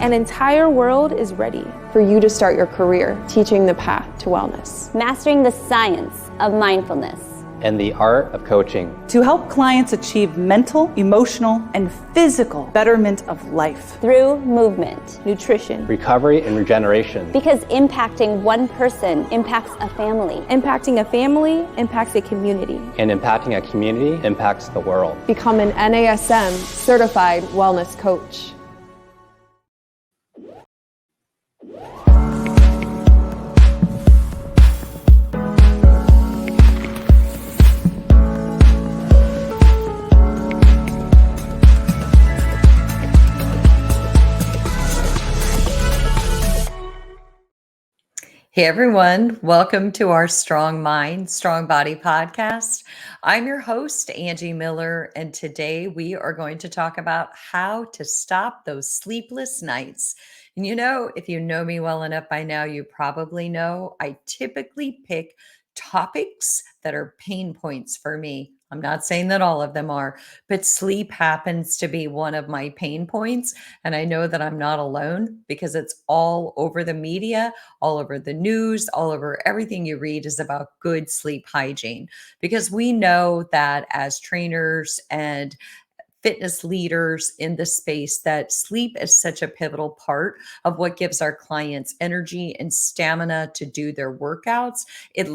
An entire world is ready for you to start your career teaching the path to wellness. Mastering the science of mindfulness. And the art of coaching. To help clients achieve mental, emotional, and physical betterment of life. Through movement, nutrition, recovery, and regeneration. Because impacting one person impacts a family. Impacting a family impacts a community. And impacting a community impacts the world. Become an NASM certified wellness coach. Hey everyone, welcome to our Strong Mind, Strong Body podcast. I'm your host, Angie Miller, and today we are going to talk about how to stop those sleepless nights. And if you know me well enough by now, you probably know I typically pick topics that are pain points for me. I'm not saying that all of them are, but sleep happens to be one of my pain points. And I know that I'm not alone because it's all over the media, all over the news, all over everything you read is about good sleep hygiene. Because we know that as trainers and fitness leaders in the space that sleep is such a pivotal part of what gives our clients energy and stamina to do their workouts. It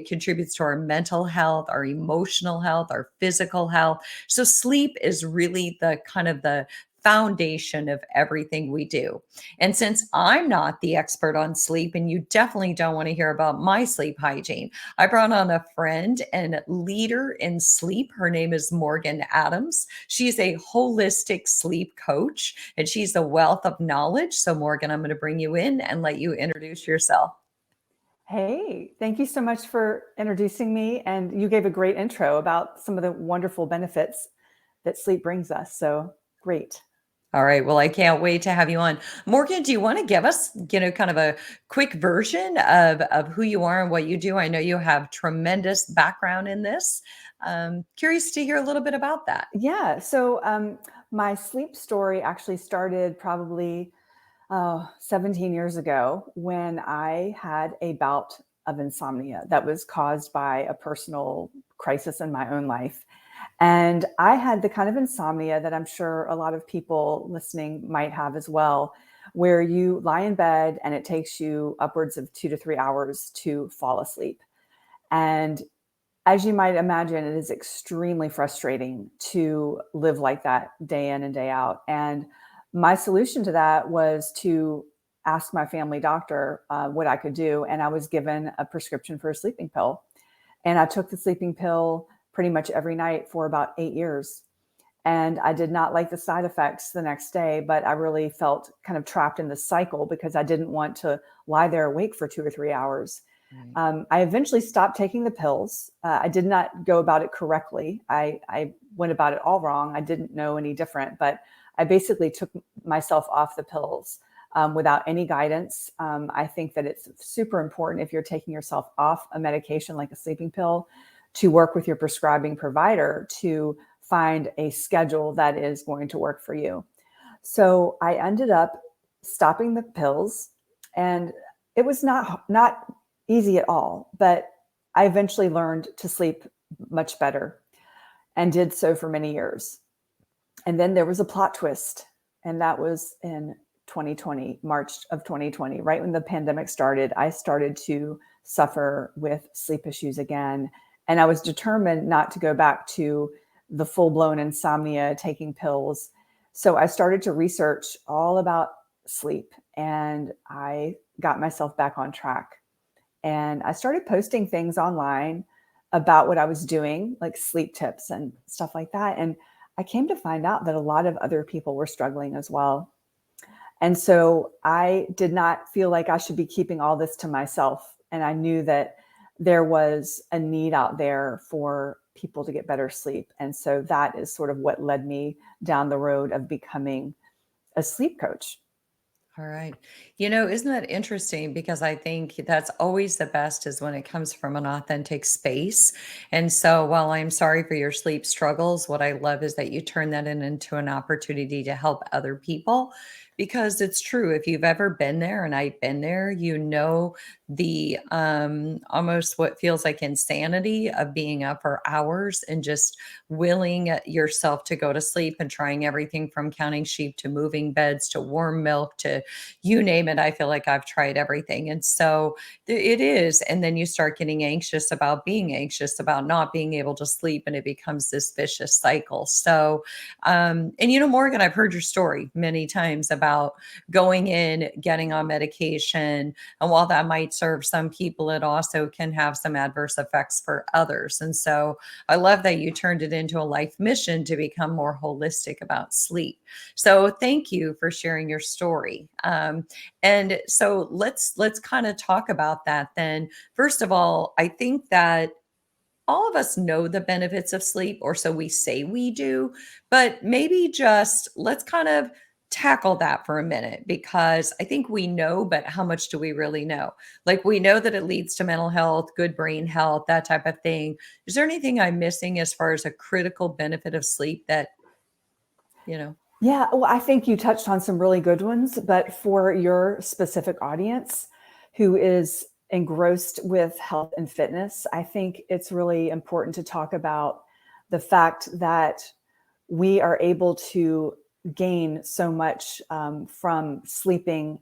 contributes to our mental health, our emotional health, our physical health. So sleep is really the foundation of everything we do. And since I'm not the expert on sleep, and you definitely don't want to hear about my sleep hygiene, I brought on a friend and leader in sleep. Her name is Morgan Adams. She's a holistic sleep coach, and she's a wealth of knowledge. So Morgan, I'm going to bring you in and let you introduce yourself. Hey, thank you so much for introducing me. And you gave a great intro about some of the wonderful benefits that sleep brings us. So great. All right. Well, I can't wait to have you on. Morgan, do you want to give us, kind of a quick version of who you are and what you do? I know you have tremendous background in this. Curious to hear a little bit about that. Yeah. So my sleep story actually started probably 17 years ago when I had a bout of insomnia that was caused by a personal crisis in my own life. And I had the kind of insomnia that I'm sure a lot of people listening might have as well, where you lie in bed and it takes you upwards of 2 to 3 hours to fall asleep. And as you might imagine, it is extremely frustrating to live like that day in and day out. And my solution to that was to ask my family doctor what I could do. And I was given a prescription for a sleeping pill. And I took the sleeping pill pretty much every night for about 8 years. And I did not like the side effects the next day, but I really felt kind of trapped in the cycle because I didn't want to lie there awake for 2 or 3 hours. Right. I eventually stopped taking the pills. I did not go about it correctly. I went about it all wrong. I didn't know any different, but I basically took myself off the pills without any guidance. I think that it's super important if you're taking yourself off a medication like a sleeping pill to work with your prescribing provider to find a schedule that is going to work for you. So I ended up stopping the pills, and it was not easy at all, but I eventually learned to sleep much better and did so for many years. And then there was a plot twist, and that was in 2020, March of 2020, right when the pandemic started. I started to suffer with sleep issues again. And I was determined not to go back to the full-blown insomnia, taking pills. So I started to research all about sleep, and I got myself back on track. And I started posting things online about what I was doing, like sleep tips and stuff like that. And I came to find out that a lot of other people were struggling as well. And so I did not feel like I should be keeping all this to myself. And I knew that there was a need out there for people to get better sleep. And so that is sort of what led me down the road of becoming a sleep coach. All right. Isn't that interesting? Because I think that's always the best is when it comes from an authentic space. And so while I'm sorry for your sleep struggles, what I love is that you turn that into an opportunity to help other people. Because it's true. If you've ever been there, and I've been there, the almost what feels like insanity of being up for hours and just willing yourself to go to sleep and trying everything from counting sheep to moving beds to warm milk to you name it. I feel like I've tried everything. And so it is. And then you start getting anxious about being anxious about not being able to sleep, and it becomes this vicious cycle. So, and Morgan, I've heard your story many times about going in, getting on medication. And while that might serve some people, it also can have some adverse effects for others. And so I love that you turned it into a life mission to become more holistic about sleep. So thank you for sharing your story. And so let's kind of talk about that then. First of all, I think that all of us know the benefits of sleep, or so we say we do, but maybe just let's kind of tackle that for a minute, because I think we know, but how much do we really know? Like, we know that it leads to mental health, good brain health, that type of thing. Is there anything I'm missing as far as a critical benefit of sleep that, you know? Yeah, well, I think you touched on some really good ones, but for your specific audience who is engrossed with health and fitness, I think it's really important to talk about the fact that we are able to gain so much from sleeping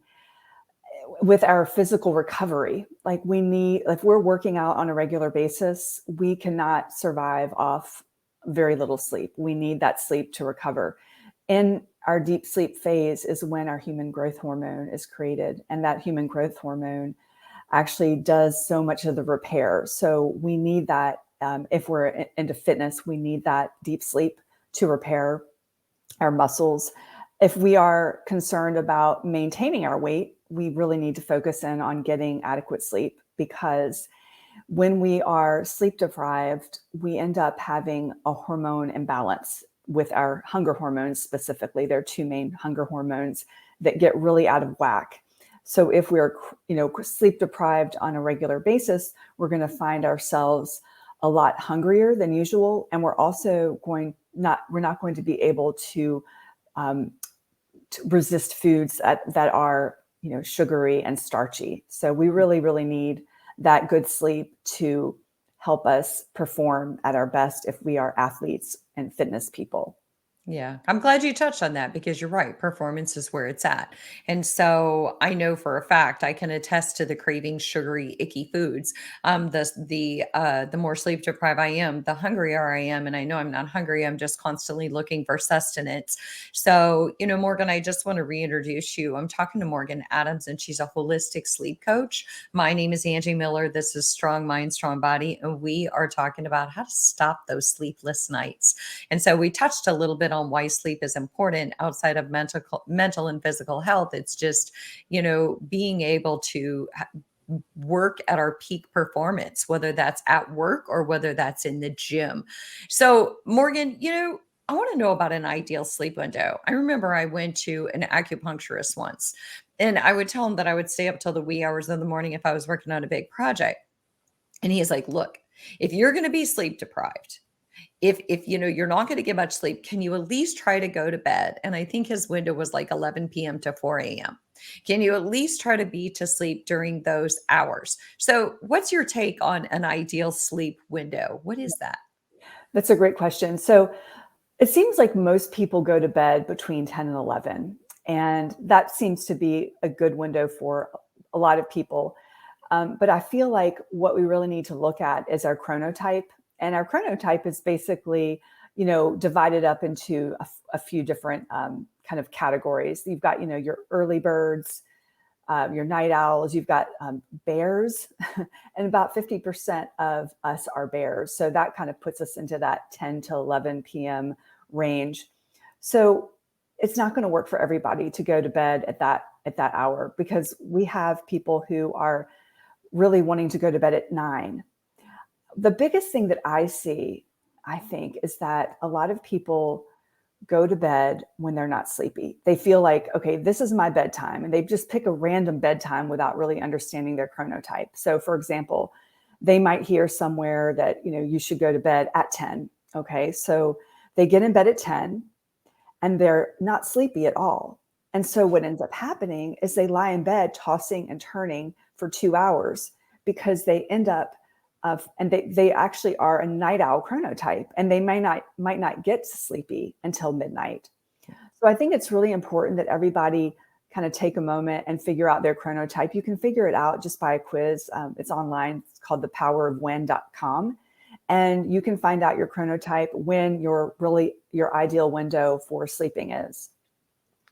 with our physical recovery. Like, if we're working out on a regular basis, we cannot survive off very little sleep. We need that sleep to recover. In our deep sleep phase is when our human growth hormone is created. And that human growth hormone actually does so much of the repair. So we need that. If we're into fitness, we need that deep sleep to repair our muscles. If we are concerned about maintaining our weight, we really need to focus in on getting adequate sleep, because when we are sleep deprived, we end up having a hormone imbalance with our hunger hormones specifically. There are two main hunger hormones that get really out of whack. So if we're, sleep deprived on a regular basis, we're going to find ourselves a lot hungrier than usual, and we're also we're not going to be able to resist foods that are sugary and starchy. So we really, really need that good sleep to help us perform at our best if we are athletes and fitness people. Yeah, I'm glad you touched on that, because you're right. Performance is where it's at. And so I know for a fact I can attest to the craving sugary, icky foods. The more sleep deprived I am, the hungrier I am. And I know I'm not hungry. I'm just constantly looking for sustenance. So, Morgan, I just want to reintroduce you. I'm talking to Morgan Adams, and she's a holistic sleep coach. My name is Angie Miller. This is Strong Mind, Strong Body. And we are talking about how to stop those sleepless nights. And so we touched a little bit on why sleep is important outside of mental and physical health. It's just, being able to work at our peak performance, whether that's at work or whether that's in the gym. So, Morgan, I want to know about an ideal sleep window. I remember I went to an acupuncturist once, and I would tell him that I would stay up till the wee hours of the morning if I was working on a big project. And he is like, look, if you're going to be sleep deprived, if you're not going to get much sleep, can you at least try to go to bed? And I think his window was like 11 p.m. to 4 a.m. Can you at least try to be to sleep during those hours? So what's your take on an ideal sleep window? What is that? That's a great question. So it seems like most people go to bed between 10 and 11. And that seems to be a good window for a lot of people. But I feel like what we really need to look at is our chronotype. And our chronotype is basically, divided up into a few different kind of categories. You've got, your early birds, your night owls, you've got bears, and about 50% of us are bears. So that kind of puts us into that 10 to 11 p.m. range. So it's not going to work for everybody to go to bed at that hour, because we have people who are really wanting to go to bed at 9. The biggest thing that I see, I think, is that a lot of people go to bed when they're not sleepy. They feel like, okay, this is my bedtime. And they just pick a random bedtime without really understanding their chronotype. So for example, they might hear somewhere that, you should go to bed at 10. Okay. So they get in bed at 10 and they're not sleepy at all. And so what ends up happening is they lie in bed tossing and turning for 2 hours because they end up and they actually are a night owl chronotype, and they might not get sleepy until midnight. So I think it's really important that everybody kind of take a moment and figure out their chronotype. You can figure it out just by a quiz. It's online. It's called thepowerofwhen.com. And you can find out your chronotype when your ideal window for sleeping is.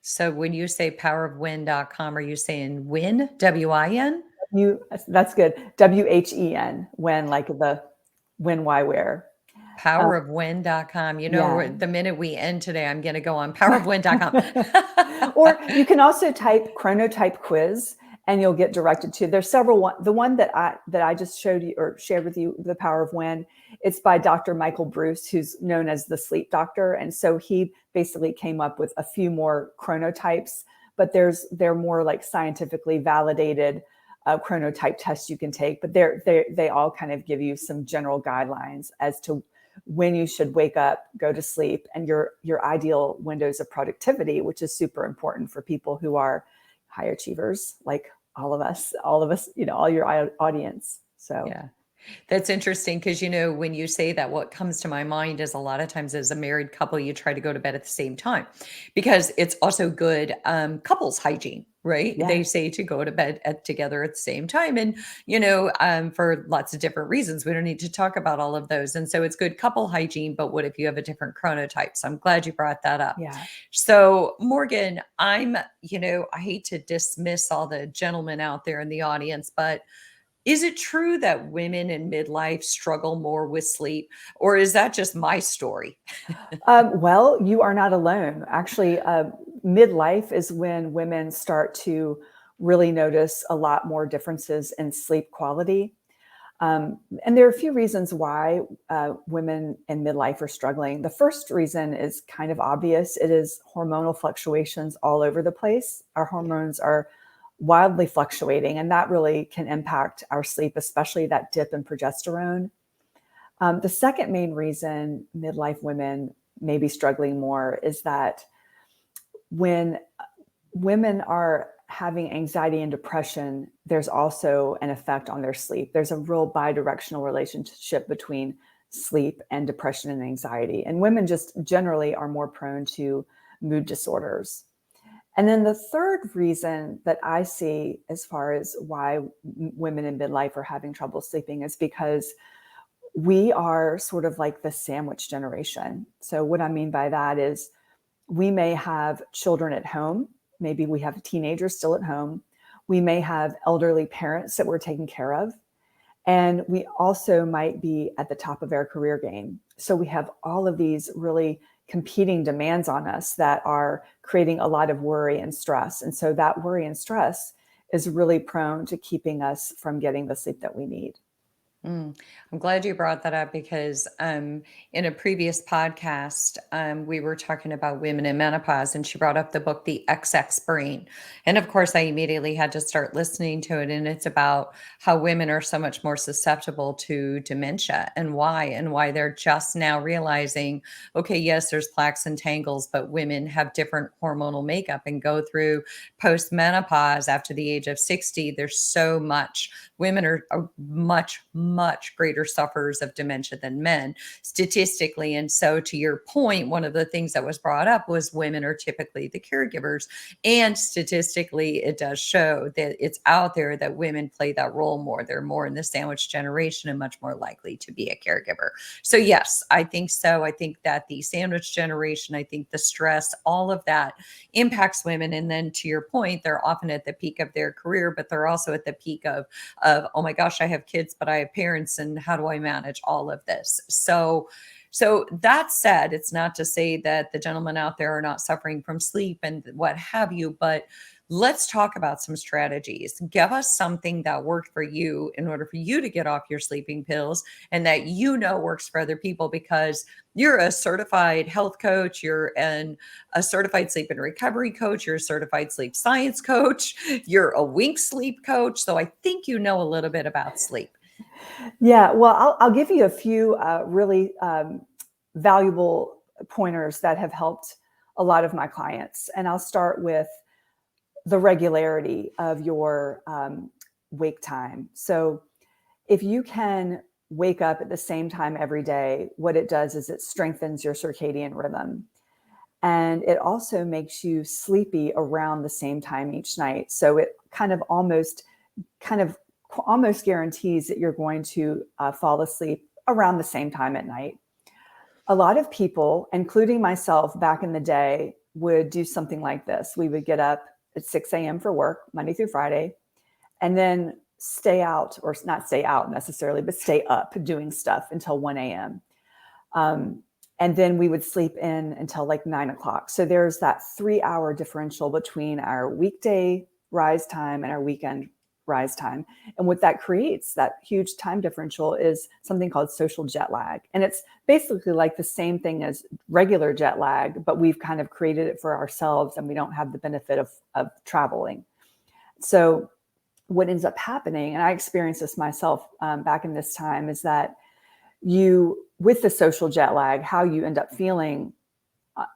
So when you say powerofwhen.com, are you saying win, W-I-N? That's good. WHEN, when, like the when, why, where. Powerofwhen.com. The minute we end today, I'm going to go on powerofwhen.com. Or you can also type chronotype quiz and you'll get directed to, there's several. The one that I just showed you or shared with you, The Power of When, it's by Dr. Michael Bruce, who's known as the sleep doctor. And so he basically came up with a few more chronotypes, but they're more like scientifically validated chronotype tests you can take, but they all kind of give you some general guidelines as to when you should wake up, go to sleep, and your ideal windows of productivity, which is super important for people who are high achievers, like all of us, all your audience. So yeah. That's interesting because, when you say that, what comes to my mind is a lot of times as a married couple, you try to go to bed at the same time because it's also good couples hygiene, right? Yeah. They say to go to bed together at the same time. And, for lots of different reasons, we don't need to talk about all of those. And so it's good couple hygiene, but what if you have a different chronotype? So I'm glad you brought that up. Yeah. So Morgan, I hate to dismiss all the gentlemen out there in the audience, but is it true that women in midlife struggle more with sleep, or is that just my story? Well, you are not alone. Actually, midlife is when women start to really notice a lot more differences in sleep quality. And there are a few reasons why women in midlife are struggling. The first reason is kind of obvious. It is hormonal fluctuations all over the place. Our hormones are wildly fluctuating, and that really can impact our sleep, especially that dip in progesterone. The second main reason midlife women may be struggling more is that when women are having anxiety and depression, there's also an effect on their sleep. There's a real bidirectional relationship between sleep and depression and anxiety. And women just generally are more prone to mood disorders. And then the third reason that I see as far as why women in midlife are having trouble sleeping is because we are sort of like the sandwich generation. So what I mean by that is we may have children at home. Maybe we have teenagers still at home. We may have elderly parents that we're taking care of. And we also might be at the top of our career game. So we have all of these really competing demands on us that are creating a lot of worry and stress. And so that worry and stress is really prone to keeping us from getting the sleep that we need. I'm glad you brought that up because in a previous podcast, we were talking about women in menopause, and she brought up the book, The XX Brain. And of course, I immediately had to start listening to it. And it's about how women are so much more susceptible to dementia and why they're just now realizing, okay, yes, there's plaques and tangles, but women have different hormonal makeup and go through post-menopause after the age of 60. There's so much. Women are much greater sufferers of dementia than men statistically. And so to your point, one of the things that was brought up was women are typically the caregivers. And statistically, it does show that it's out there that women play that role more. They're more in the sandwich generation and much more likely to be a caregiver. So yes, I think so. I think that the sandwich generation, I think the stress, all of that impacts women. And then to your point, they're often at the peak of their career, but they're also at the peak of, oh my gosh, I have kids, but I have parents, and how do I manage all of this? So So that said, it's not to say that the gentlemen out there are not suffering from sleep and what have you, but let's talk about some strategies. Give us something that worked for you in order for you to get off your sleeping pills and that works for other people, because you're a certified health coach, a certified sleep and recovery coach, you're a certified sleep science coach, you're a wink sleep coach. So I think you know a little bit about sleep. Yeah, well, I'll give you a few really valuable pointers that have helped a lot of my clients. And I'll start with the regularity of your wake time. So if you can wake up at the same time every day, what it does is it strengthens your circadian rhythm. And it also makes you sleepy around the same time each night. So it almost guarantees that you're going to fall asleep around the same time at night. A lot of people, including myself back in the day, would do something like this. We would get up at 6 a.m. for work, Monday through Friday, and then stay out, or not stay out necessarily, but stay up doing stuff until 1 a.m. And then we would sleep in until like 9 o'clock. So there's that 3-hour differential between our weekday rise time and our weekend rise time. And what that creates, that huge time differential, is something called social jet lag. And it's basically like the same thing as regular jet lag, but we've kind of created it for ourselves and we don't have the benefit of traveling. So what ends up happening, and I experienced this myself back in this time, is that with the social jet lag, how you end up feeling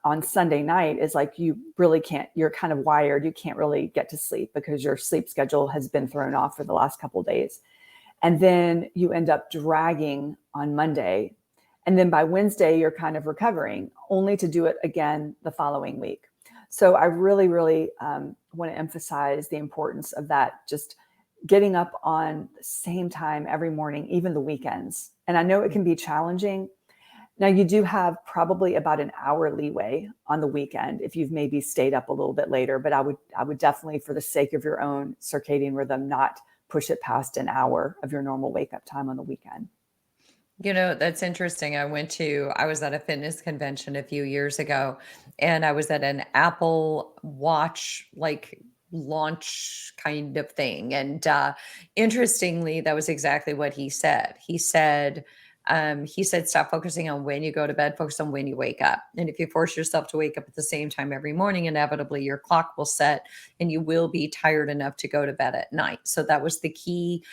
on Sunday night is like you really can't, you're kind of wired, you can't really get to sleep because your sleep schedule has been thrown off for the last couple of days. And then you end up dragging on Monday. And then by Wednesday, you're kind of recovering, only to do it again the following week. So I really, really want to emphasize the importance of that, just getting up on the same time every morning, even the weekends. And I know it can be challenging. Now, you do have probably about an hour leeway on the weekend if you've maybe stayed up a little bit later, but I would definitely, for the sake of your own circadian rhythm, not push it past an hour of your normal wake up time on the weekend. That's interesting. I was at a fitness convention a few years ago, and I was at an Apple Watch launch kind of thing. And interestingly, that was exactly what he said. He said, stop focusing on when you go to bed, focus on when you wake up. And if you force yourself to wake up at the same time every morning, inevitably your clock will set and you will be tired enough to go to bed at night. So that was the key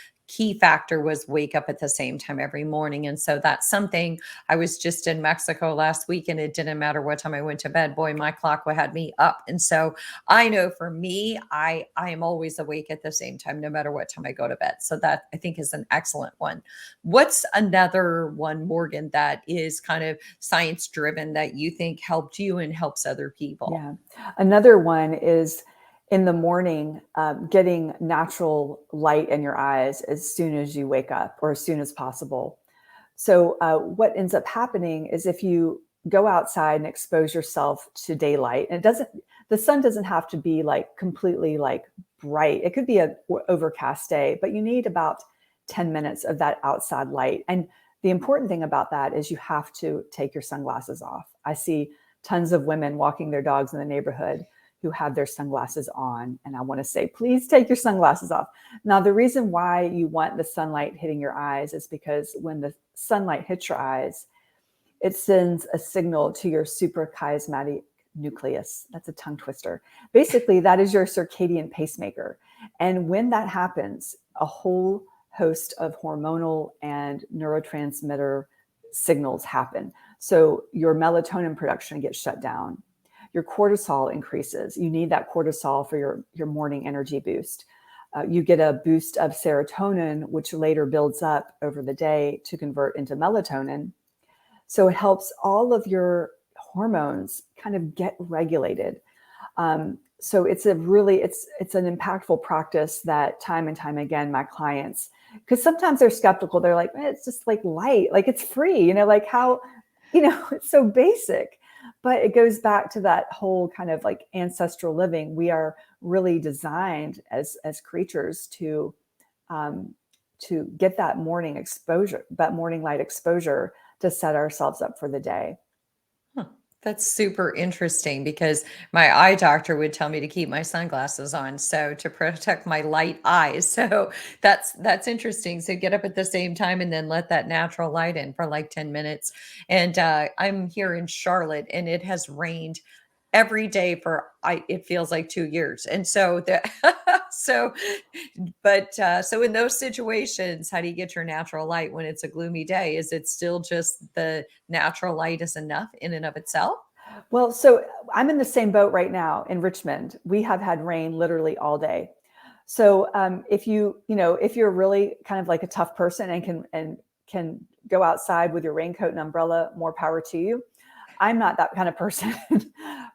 factor, was wake up at the same time every morning. And so that's something. I was just in Mexico last week and it didn't matter what time I went to bed. Boy, my clock had me up. And so I know for me, I am always awake at the same time, no matter what time I go to bed. So that, I think, is an excellent one. What's another one, Morgan, that is kind of science driven that you think helped you and helps other people? Yeah. Another one is in the morning, getting natural light in your eyes as soon as you wake up, or as soon as possible. So what ends up happening is if you go outside and expose yourself to daylight, and the sun doesn't have to be like completely like bright. It could be an overcast day, but you need about 10 minutes of that outside light. And the important thing about that is you have to take your sunglasses off. I see tons of women walking their dogs in the neighborhood who have their sunglasses on. And I want to say, please take your sunglasses off. Now, the reason why you want the sunlight hitting your eyes is because when the sunlight hits your eyes, it sends a signal to your suprachiasmatic nucleus. That's a tongue twister. Basically, that is your circadian pacemaker. And when that happens, a whole host of hormonal and neurotransmitter signals happen. So your melatonin production gets shut down. Your cortisol increases. You need that cortisol for your morning energy boost. You get a boost of serotonin, which later builds up over the day to convert into melatonin. So it helps all of your hormones kind of get regulated. So it's an impactful practice that time and time again, my clients, because sometimes they're skeptical. They're like, it's just like light, like it's free, like how, it's so basic. But it goes back to that whole kind of like ancestral living. We are really designed as creatures to get that morning exposure, that morning light exposure, to set ourselves up for the day. Huh. That's super interesting because my eye doctor would tell me to keep my sunglasses on, so to protect my light eyes. So that's interesting. So get up at the same time and then let that natural light in for like 10 minutes. And I'm here in Charlotte, and it has rained every day for it feels like 2 years. And so so so in those situations, how do you get your natural light when it's a gloomy day? Is it still just the natural light is enough in and of itself? Well, so I'm in the same boat right now in Richmond. We have had rain literally all day. So if if you're really kind of like a tough person and can go outside with your raincoat and umbrella, more power to you. I'm not that kind of person.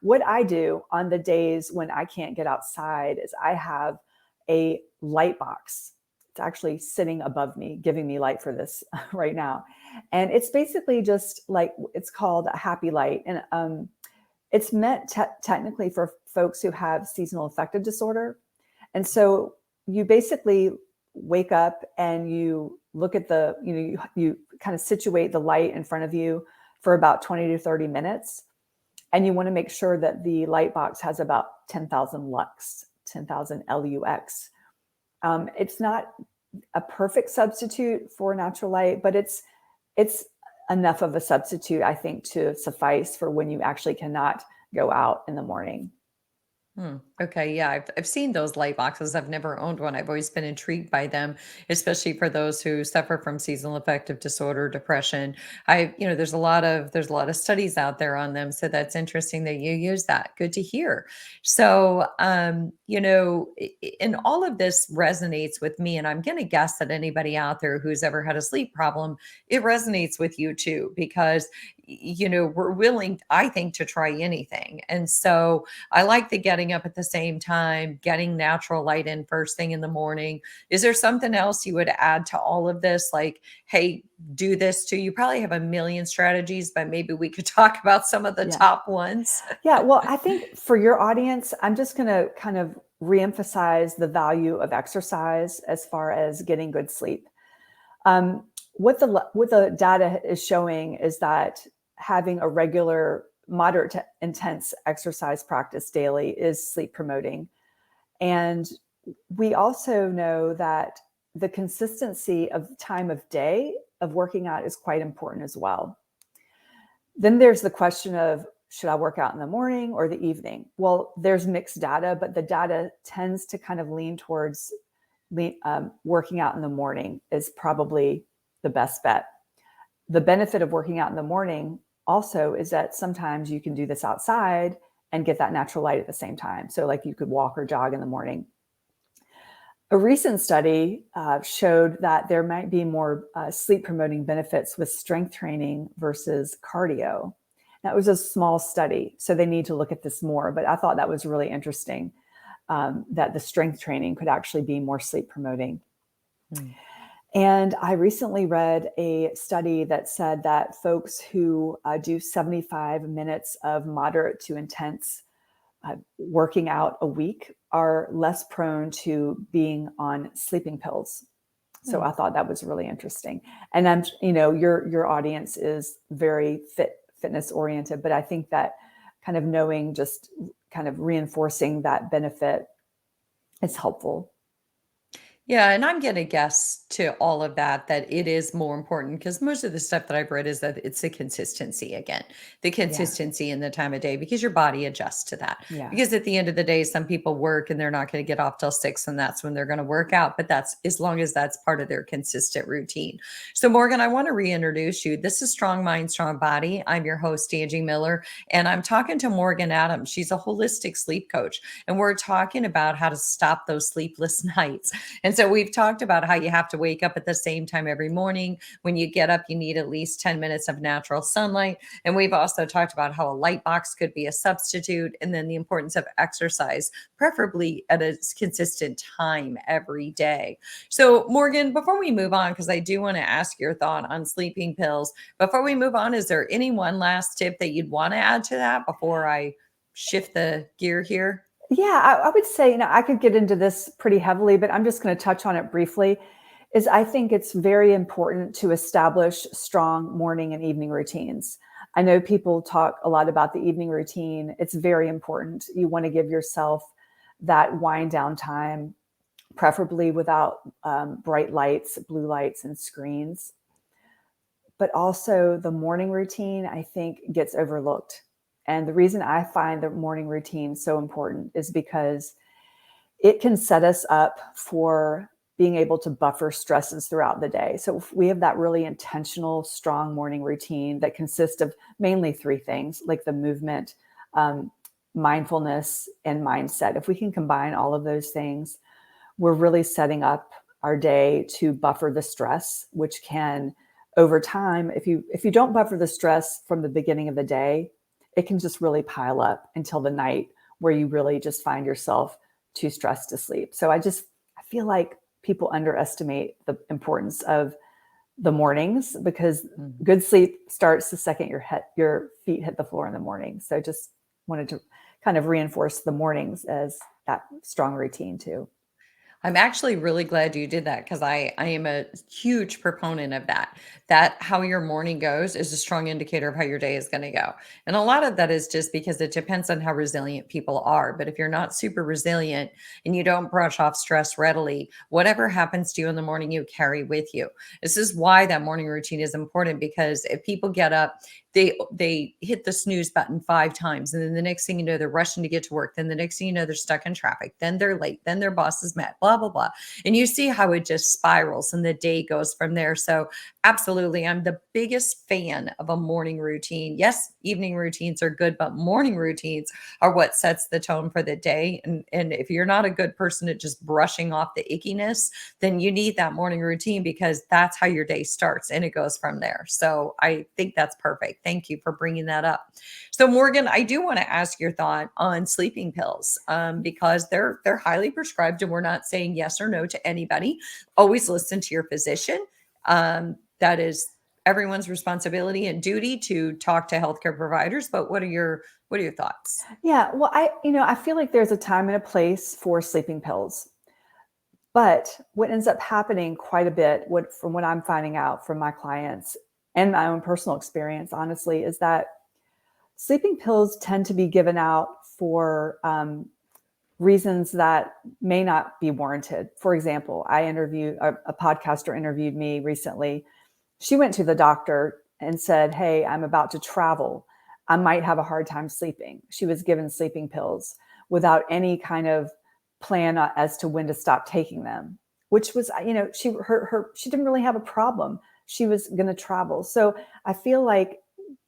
What I do on the days when I can't get outside is I have a light box. It's actually sitting above me, giving me light for this right now. And it's basically just like, it's called a happy light. And it's meant technically for folks who have seasonal affective disorder. And so you basically wake up and you look at you kind of situate the light in front of you for about 20 to 30 minutes. And you want to make sure that the light box has about 10,000 lux, 10,000 LUX. It's not a perfect substitute for natural light, but it's enough of a substitute, I think, to suffice for when you actually cannot go out in the morning. Okay. Yeah. I've seen those light boxes. I've never owned one. I've always been intrigued by them, especially for those who suffer from seasonal affective disorder, depression. There's a lot of studies out there on them. So that's interesting that you use that. Good to hear. So, and all of this resonates with me. And I'm going to guess that anybody out there who's ever had a sleep problem, it resonates with you too, because we're willing, I think, to try anything. And so I like the getting up at the same time, getting natural light in first thing in the morning. Is there something else you would add to all of this? Like, hey, do this too. You probably have a million strategies, but maybe we could talk about some of the top ones. Yeah. Well, I think for your audience, I'm just going to kind of reemphasize the value of exercise as far as getting good sleep. What the data is showing is that having a regular, moderate to intense exercise practice daily is sleep promoting. And we also know that the consistency of time of day of working out is quite important as well. Then there's the question of, should I work out in the morning or the evening? Well, there's mixed data, but the data tends to kind of lean towards working out in the morning is probably the best bet. The benefit of working out in the morning also is that sometimes you can do this outside and get that natural light at the same time. So like you could walk or jog in the morning. A recent study showed that there might be more sleep promoting benefits with strength training versus cardio. Now, it was a small study, so they need to look at this more, but I thought that was really interesting, that the strength training could actually be more sleep promoting. And I recently read a study that said that folks who do 75 minutes of moderate to intense working out a week are less prone to being on sleeping pills. So I thought that was really interesting. And your audience is very fitness oriented, but I think that kind of knowing, just kind of reinforcing that benefit is helpful. Yeah, and I'm going to guess to all of that it is more important because most of the stuff that I've read is that it's the consistency again, the consistency in the time of day because your body adjusts to that. Yeah. Because at the end of the day, some people work and they're not going to get off till 6 and that's when they're going to work out. But that's as long as that's part of their consistent routine. So Morgan, I want to reintroduce you. This is Strong Mind, Strong Body. I'm your host, Angie Miller, and I'm talking to Morgan Adams. She's a holistic sleep coach, and we're talking about how to stop those sleepless nights. And so we've talked about how you have to wake up at the same time every morning. When you get up, you need at least 10 minutes of natural sunlight. And we've also talked about how a light box could be a substitute, and then the importance of exercise, preferably at a consistent time every day. So Morgan, before we move on, because I do want to ask your thought on sleeping pills, before we move on, is there any one last tip that you'd want to add to that before I shift the gear here? Yeah, I would say, I could get into this pretty heavily, but I'm just going to touch on it briefly, is I think it's very important to establish strong morning and evening routines. I know people talk a lot about the evening routine. It's very important. You want to give yourself that wind down time, preferably without bright lights, blue lights, and screens. But also the morning routine, I think, gets overlooked. And the reason I find the morning routine so important is because it can set us up for being able to buffer stresses throughout the day. So if we have that really intentional, strong morning routine that consists of mainly three things, like the movement, mindfulness, and mindset. If we can combine all of those things, we're really setting up our day to buffer the stress, which can, over time, if you don't buffer the stress from the beginning of the day, it can just really pile up until the night where you really just find yourself too stressed to sleep. So I feel like people underestimate the importance of the mornings, because good sleep starts the second your feet hit the floor in the morning. So just wanted to kind of reinforce the mornings as that strong routine too. I'm actually really glad you did that, because I am a huge proponent of that. That how your morning goes is a strong indicator of how your day is going to go. And a lot of that is just because it depends on how resilient people are. But if you're not super resilient and you don't brush off stress readily, whatever happens to you in the morning, you carry with you. This is why that morning routine is important, because if people get up, they hit the snooze button 5 times, and then the next thing you know, they're rushing to get to work. Then the next thing you know, they're stuck in traffic. Then they're late. Then their boss is mad, blah, blah, blah. And you see how it just spirals and the day goes from there. So absolutely, I'm the biggest fan of a morning routine. Yes, evening routines are good, but morning routines are what sets the tone for the day. And if you're not a good person at just brushing off the ickiness, then you need that morning routine, because that's how your day starts and it goes from there. So I think that's perfect. Thank you for bringing that up. So Morgan, I do want to ask your thought on sleeping pills, because they're highly prescribed, and we're not saying yes or no to anybody. Always listen to your physician. That is everyone's responsibility and duty to talk to healthcare providers. But what are your thoughts? Yeah, well, I feel like there's a time and a place for sleeping pills. But what ends up happening quite a bit, from what I'm finding out from my clients and my own personal experience, honestly, is that sleeping pills tend to be given out for reasons that may not be warranted. For example, a podcaster interviewed me recently. She went to the doctor and said, "Hey, I'm about to travel. I might have a hard time sleeping." She was given sleeping pills without any kind of plan as to when to stop taking them, which was, she didn't really have a problem. She was going to travel. So I feel like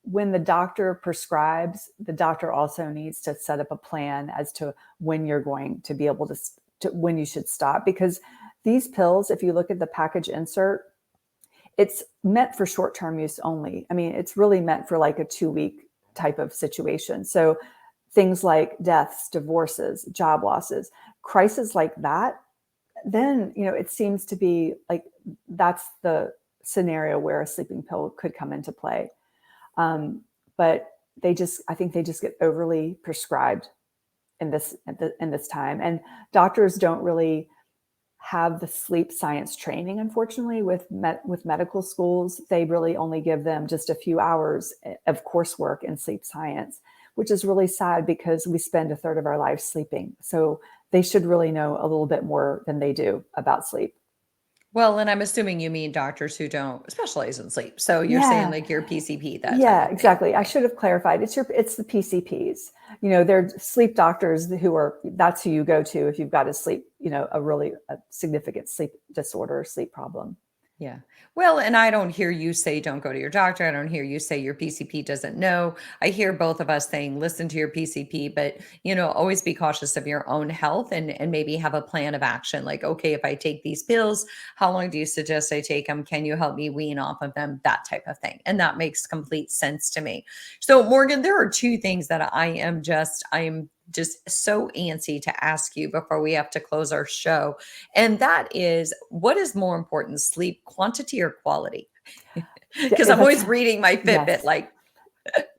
when the doctor prescribes, the doctor also needs to set up a plan as to when you're going to be able to when you should stop. Because these pills, if you look at the package insert, it's meant for short-term use only. I mean, it's really meant for like a 2-week type of situation. So things like deaths, divorces, job losses, crises like that, then, it seems to be like that's the scenario where a sleeping pill could come into play. But I think they just get overly prescribed in this time. And doctors don't really have the sleep science training, unfortunately, with medical schools. They really only give them just a few hours of coursework in sleep science, which is really sad, because we spend a third of our lives sleeping. So they should really know a little bit more than they do about sleep. Well, and I'm assuming you mean doctors who don't specialize in sleep. So you're saying like your PCP, that type Yeah, of thing. exactly. I should have clarified. It's the PCPs. They're sleep doctors that's who you go to if you've got a significant sleep disorder or sleep problem. Yeah. Well, and I don't hear you say don't go to your doctor. I don't hear you say your PCP doesn't know. I hear both of us saying listen to your PCP, but always be cautious of your own health, and maybe have a plan of action. Like, okay, if I take these pills, how long do you suggest I take them? Can you help me wean off of them? That type of thing. And that makes complete sense to me. So Morgan, there are 2 things that I am just so antsy to ask you before we have to close our show. And that is, what is more important, sleep quantity or quality? Because I'm always reading my Fitbit, Yes. like.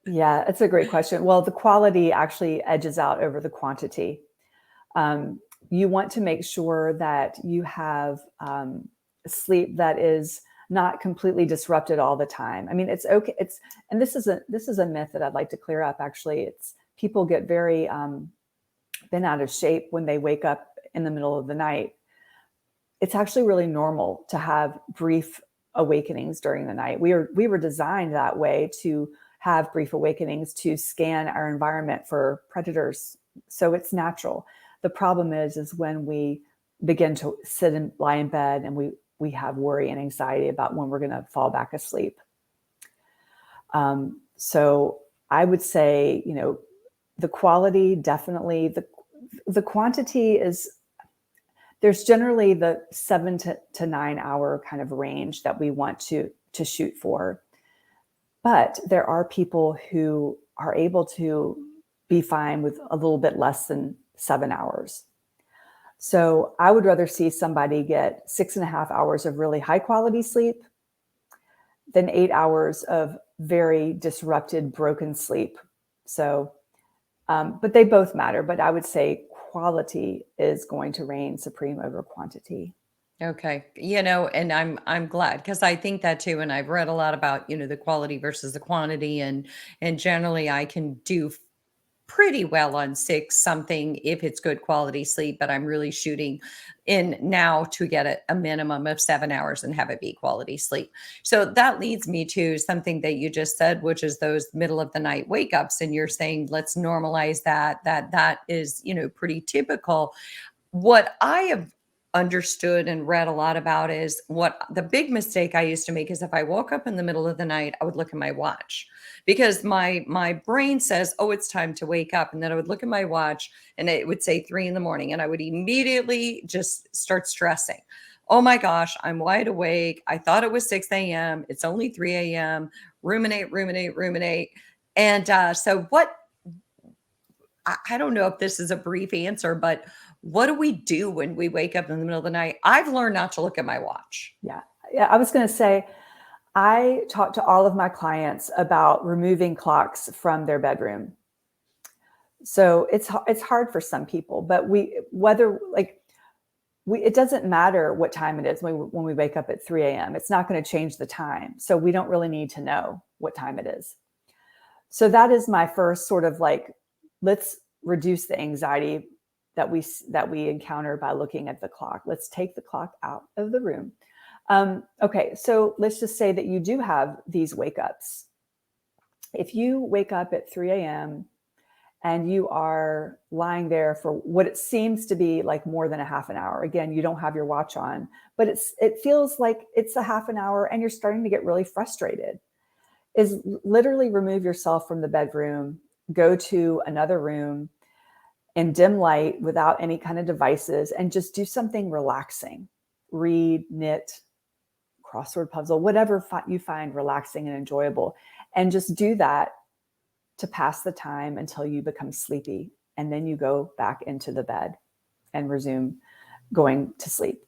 Yeah, it's a great question. Well, the quality actually edges out over the quantity. You want to make sure that you have sleep that is not completely disrupted all the time. I mean, it's okay. And this is a myth that I'd like to clear up. Actually, it's people get very bent out of shape when they wake up in the middle of the night. It's actually really normal to have brief awakenings during the night. We were designed that way, to have brief awakenings, to scan our environment for predators. So it's natural. The problem is when we begin to sit and lie in bed and we have worry and anxiety about when we're going to fall back asleep. So I would say, the quality, definitely. The quantity is, there's generally the 7 to 9 hour kind of range that we want to shoot for. But there are people who are able to be fine with a little bit less than 7 hours. So I would rather see somebody get 6.5 hours of really high quality sleep than 8 hours of very disrupted, broken sleep. So, but they both matter. But I would say quality is going to reign supreme over quantity. Okay. And I'm glad, because I think that too. And I've read a lot about, the quality versus the quantity, and generally I can do pretty well on 6 something if it's good quality sleep, but I'm really shooting in now to get a minimum of 7 hours and have it be quality sleep. So that leads me to something that you just said, which is those middle of the night wake ups. And you're saying, let's normalize that is, pretty typical. What I have understood and read a lot about is, what the big mistake I used to make is, if I woke up in the middle of the night, I would look at my watch, because my brain says, oh, it's time to wake up. And then I would look at my watch and it would say 3 a.m. and I would immediately just start stressing. Oh my gosh, I'm wide awake. I thought it was 6 a.m. It's only 3 a.m. Ruminate. And so what, I don't know if this is a brief answer, but what do we do when we wake up in the middle of the night? I've learned not to look at my watch. Yeah. I was going to say, I talk to all of my clients about removing clocks from their bedroom. So it's hard for some people, but it doesn't matter what time it is when we wake up at 3 a.m. It's not going to change the time. So we don't really need to know what time it is. So that is my first sort of let's reduce the anxiety that we encounter by looking at the clock. Let's take the clock out of the room. Okay, so let's just say that you do have these wake ups. If you wake up at 3 a.m. and you are lying there for what it seems to be like more than a half an hour, again, you don't have your watch on, but it feels like it's a half an hour and you're starting to get really frustrated, is literally remove yourself from the bedroom, go to another room in dim light without any kind of devices, and just do something relaxing. Read, knit, crossword puzzle, whatever you find relaxing and enjoyable. And just do that to pass the time until you become sleepy. And then you go back into the bed and resume going to sleep.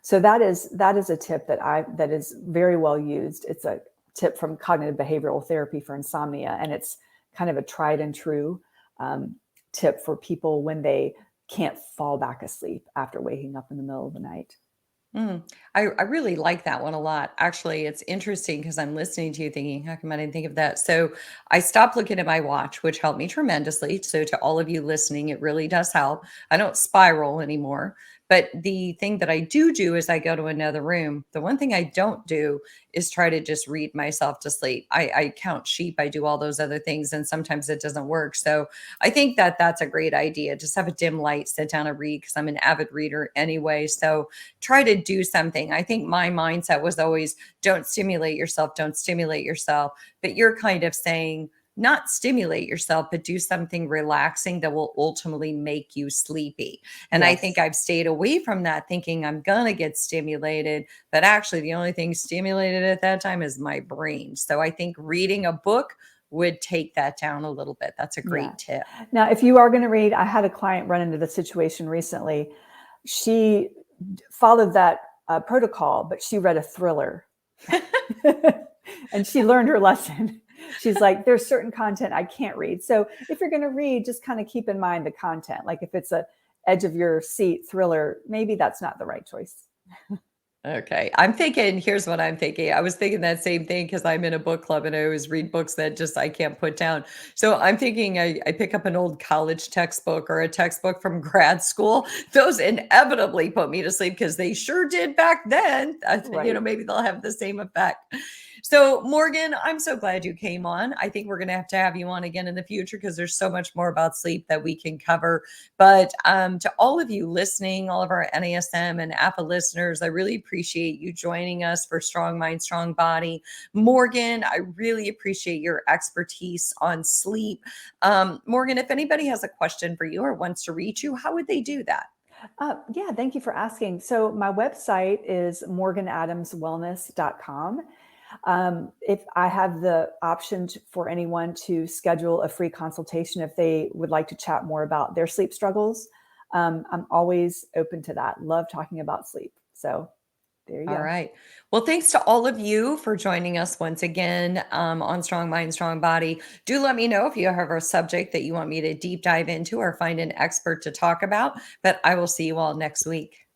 So that is a tip that is very well used. It's a tip from cognitive behavioral therapy for insomnia. And it's kind of a tried and true tip for people when they can't fall back asleep after waking up in the middle of the night. I really like that one a lot. Actually, it's interesting because I'm listening to you thinking, how come I didn't think of that? So I stopped looking at my watch, which helped me tremendously. So to all of you listening, it really does help. I don't spiral anymore. But the thing that I do is I go to another room. The one thing I don't do is try to just read myself to sleep. I count sheep. I do all those other things. And sometimes it doesn't work. So I think that that's a great idea. Just have a dim light, sit down and read, because I'm an avid reader anyway. So try to do something. I think my mindset was always, don't stimulate yourself. But you're kind of saying, not stimulate yourself, but do something relaxing that will ultimately make you sleepy. And Yes. I think I've stayed away from that, thinking I'm going to get stimulated. But actually, the only thing stimulated at that time is my brain. So I think reading a book would take that down a little bit. That's a great tip. Now, if you are going to read, I had a client run into the situation recently. She followed that protocol, but she read a thriller and she learned her lesson. She's like, there's certain content I can't read. So if you're going to read, just kind of keep in mind the content. Like if it's a edge of your seat thriller, maybe that's not the right choice. Okay. I'm thinking, here's what I'm thinking. I was thinking that same thing because I'm in a book club and I always read books that just I can't put down. So I'm thinking I pick up an old college textbook or a textbook from grad school. Those inevitably put me to sleep because they sure did back then. Right. Maybe they'll have the same effect. So, Morgan, I'm so glad you came on. I think we're going to have you on again in the future because there's so much more about sleep that we can cover. But to all of you listening, all of our NASM and APA listeners, I really appreciate you joining us for Strong Mind, Strong Body. Morgan, I really appreciate your expertise on sleep. Morgan, if anybody has a question for you or wants to reach you, how would they do that? Yeah, thank you for asking. So my website is morganadamswellness.com. If I have the option for anyone to schedule a free consultation if they would like to chat more about their sleep struggles, I'm always open to that. Love talking about sleep. So there you All go. right. Well, thanks to all of you for joining us once again on Strong Mind, Strong Body. Do let me know if you have a subject that you want me to deep dive into or find an expert to talk about. But I will see you all next week.